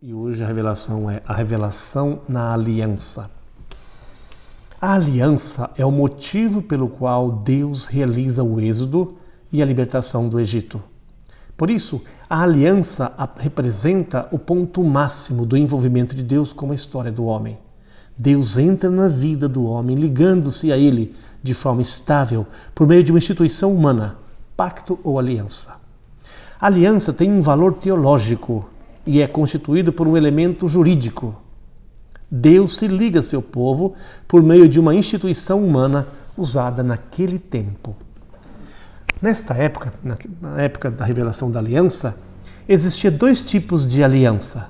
E hoje a revelação é a revelação na aliança. A aliança é o motivo pelo qual Deus realiza o êxodo e a libertação do Egito. Por isso, a aliança representa o ponto máximo do envolvimento de Deus com a história do homem. Deus entra na vida do homem, ligando-se a ele de forma estável por meio de uma instituição humana, pacto ou aliança. A aliança tem um valor teológico e é constituído por um elemento jurídico. Deus se liga a seu povo por meio de uma instituição humana usada naquele tempo. Nesta época, na época da revelação da aliança, existia dois tipos de aliança.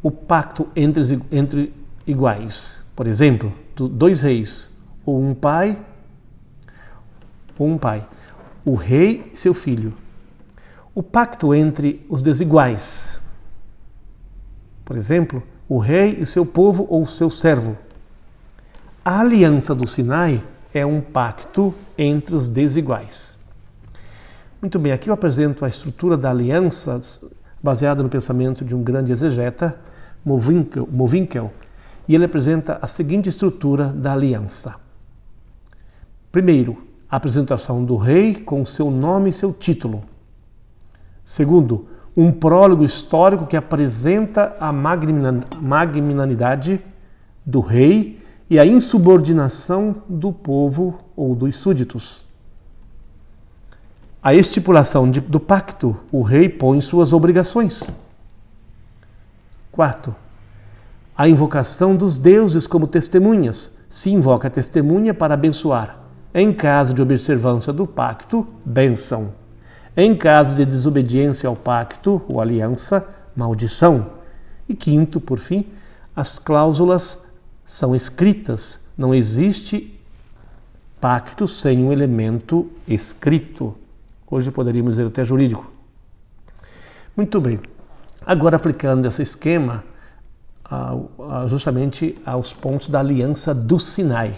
O pacto entre iguais, por exemplo, dois reis, ou um pai, o rei e seu filho. O pacto entre os desiguais, por exemplo, o rei e seu povo ou seu servo. A aliança do Sinai é um pacto entre os desiguais. Muito bem, aqui eu apresento a estrutura da aliança baseada no pensamento de um grande exegeta, Mowinckel, e ele apresenta a seguinte estrutura da aliança. Primeiro, a apresentação do rei com seu nome e seu título. Segundo, um prólogo histórico que apresenta a magnanimidade do rei e a insubordinação do povo ou dos súditos. A estipulação do pacto, o rei põe suas obrigações. Quarto, a invocação dos deuses como testemunhas. Se invoca a testemunha para abençoar. Em caso de observância do pacto, bênção. Em caso de desobediência ao pacto ou aliança, maldição. E quinto, por fim, as cláusulas são escritas. Não existe pacto sem um elemento escrito. Hoje poderíamos dizer até jurídico. Muito bem. Agora aplicando esse esquema justamente aos pontos da aliança do Sinai.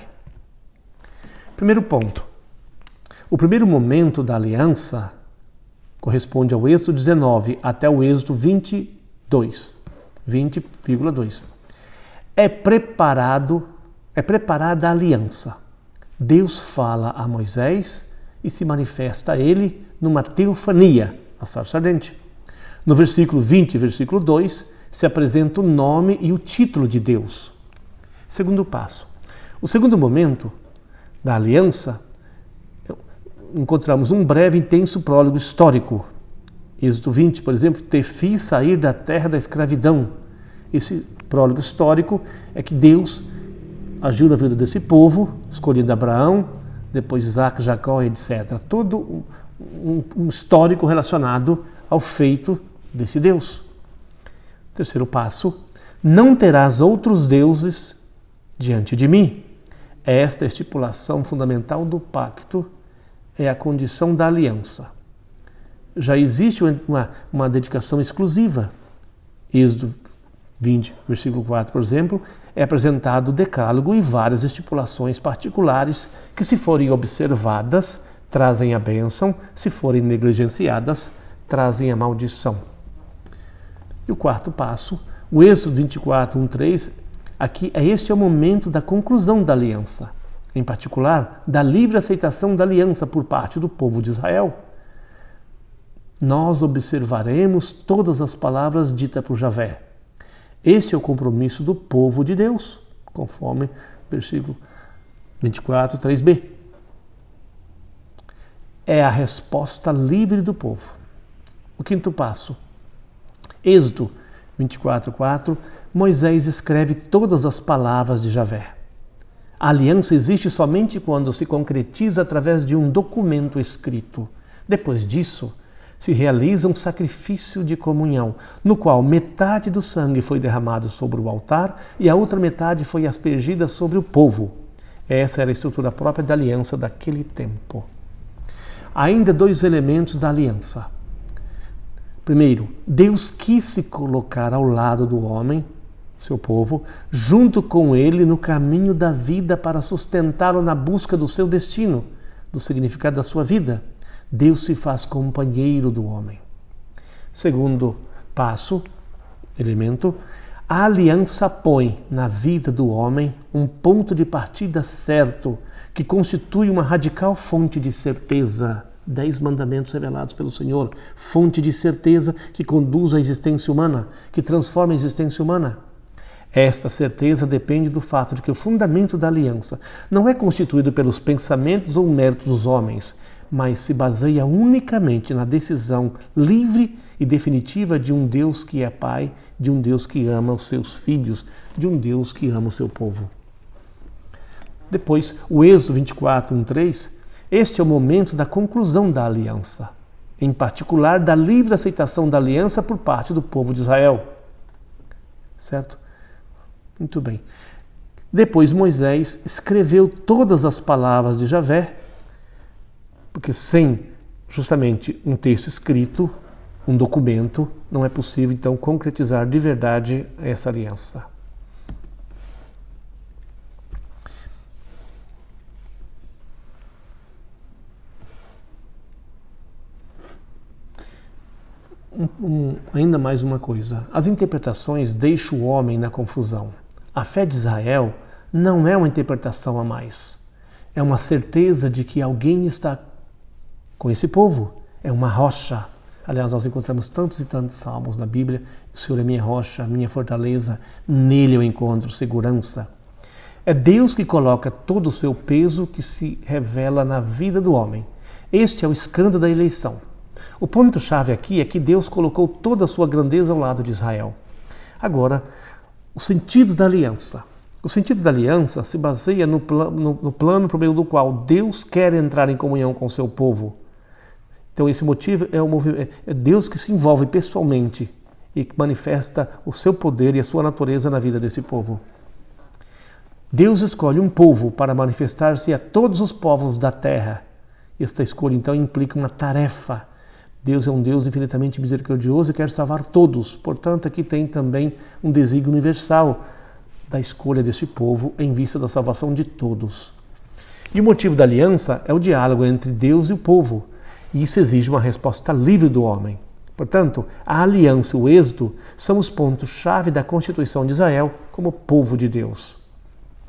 Primeiro ponto. O primeiro momento da aliança corresponde ao Êxodo 19 até o Êxodo 20,2. É preparada a aliança. Deus fala a Moisés e se manifesta a ele numa teofania, a sarça ardente. No versículo 20 e versículo 2 se apresenta o nome e o título de Deus. Segundo passo. O segundo momento da aliança, encontramos um breve e intenso prólogo histórico. Êxodo 20, por exemplo, te fiz sair da terra da escravidão. Esse prólogo histórico é que Deus agiu na vida desse povo, escolhendo Abraão, depois Isaac, Jacó, etc. Todo um histórico relacionado ao feito desse Deus. Terceiro passo, não terás outros deuses diante de mim. Esta é a estipulação fundamental do pacto, é a condição da aliança. Já existe uma dedicação exclusiva. Êxodo 20, versículo 4, por exemplo, é apresentado o decálogo e várias estipulações particulares que, se forem observadas, trazem a bênção, se forem negligenciadas, trazem a maldição. E o quarto passo, o Êxodo 24, 1, 3, aqui este é o momento da conclusão da aliança. Em particular, da livre aceitação da aliança por parte do povo de Israel. Nós observaremos todas as palavras ditas por Javé. Este é o compromisso do povo de Deus, conforme versículo 24, 3b. É a resposta livre do povo. O quinto passo. Êxodo 24, 4. Moisés escreve todas as palavras de Javé. A aliança existe somente quando se concretiza através de um documento escrito. Depois disso, se realiza um sacrifício de comunhão, no qual metade do sangue foi derramado sobre o altar e a outra metade foi aspergida sobre o povo. Essa era a estrutura própria da aliança daquele tempo. Ainda dois elementos da aliança. Primeiro, Deus quis se colocar ao lado do homem, seu povo, junto com ele no caminho da vida para sustentá-lo na busca do seu destino, do significado da sua vida. Deus se faz companheiro do homem. Segundo passo, elemento, a aliança põe na vida do homem um ponto de partida certo, que constitui uma radical fonte de certeza. 10 mandamentos revelados pelo Senhor, fonte de certeza que conduz à existência humana, que transforma a existência humana. Esta certeza depende do fato de que o fundamento da aliança não é constituído pelos pensamentos ou méritos dos homens, mas se baseia unicamente na decisão livre e definitiva de um Deus que é Pai, de um Deus que ama os seus filhos, de um Deus que ama o seu povo. Depois, o Êxodo 24, 1-3, este é o momento da conclusão da aliança, em particular da livre aceitação da aliança por parte do povo de Israel. Certo? Muito bem. Depois Moisés escreveu todas as palavras de Javé, porque sem justamente um texto escrito, um documento, não é possível então concretizar de verdade essa aliança. Ainda mais uma coisa, as interpretações deixam o homem na confusão. A fé de Israel não é uma interpretação a mais, é uma certeza de que alguém está com esse povo, é uma rocha. Aliás, nós encontramos tantos e tantos salmos na Bíblia, o Senhor é minha rocha, minha fortaleza, nele eu encontro segurança. É Deus que coloca todo o seu peso que se revela na vida do homem. Este é o escândalo da eleição. O ponto-chave aqui é que Deus colocou toda a sua grandeza ao lado de Israel. Agora, o sentido da aliança. O sentido da aliança se baseia no plano por meio do qual Deus quer entrar em comunhão com o seu povo. Então esse motivo é Deus que se envolve pessoalmente e que manifesta o seu poder e a sua natureza na vida desse povo. Deus escolhe um povo para manifestar-se a todos os povos da terra. Esta escolha então implica uma tarefa. Deus é um Deus infinitamente misericordioso e quer salvar todos. Portanto, aqui tem também um desígnio universal da escolha desse povo em vista da salvação de todos. E o motivo da aliança é o diálogo entre Deus e o povo. E isso exige uma resposta livre do homem. Portanto, a aliança e o êxodo são os pontos-chave da constituição de Israel como povo de Deus.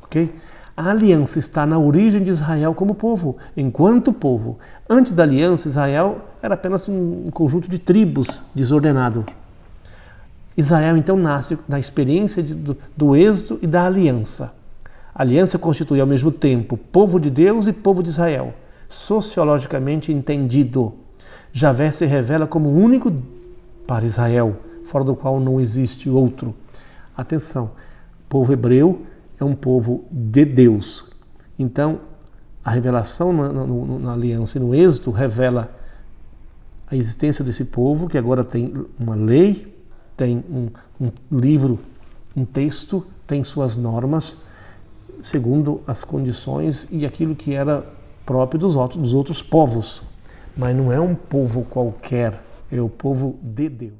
Ok? A aliança está na origem de Israel como povo, enquanto povo. Antes da aliança, Israel era apenas um conjunto de tribos desordenado. Israel então nasce na experiência do êxodo e da aliança. A aliança constitui ao mesmo tempo povo de Deus e povo de Israel, sociologicamente entendido. Javé se revela como único para Israel, fora do qual não existe outro. Atenção, o povo hebreu é um povo de Deus. Então, a revelação na aliança e no êxodo revela a existência desse povo, que agora tem uma lei, tem um livro, um texto, tem suas normas, segundo as condições e aquilo que era próprio dos outros povos. Mas não é um povo qualquer, é o povo de Deus.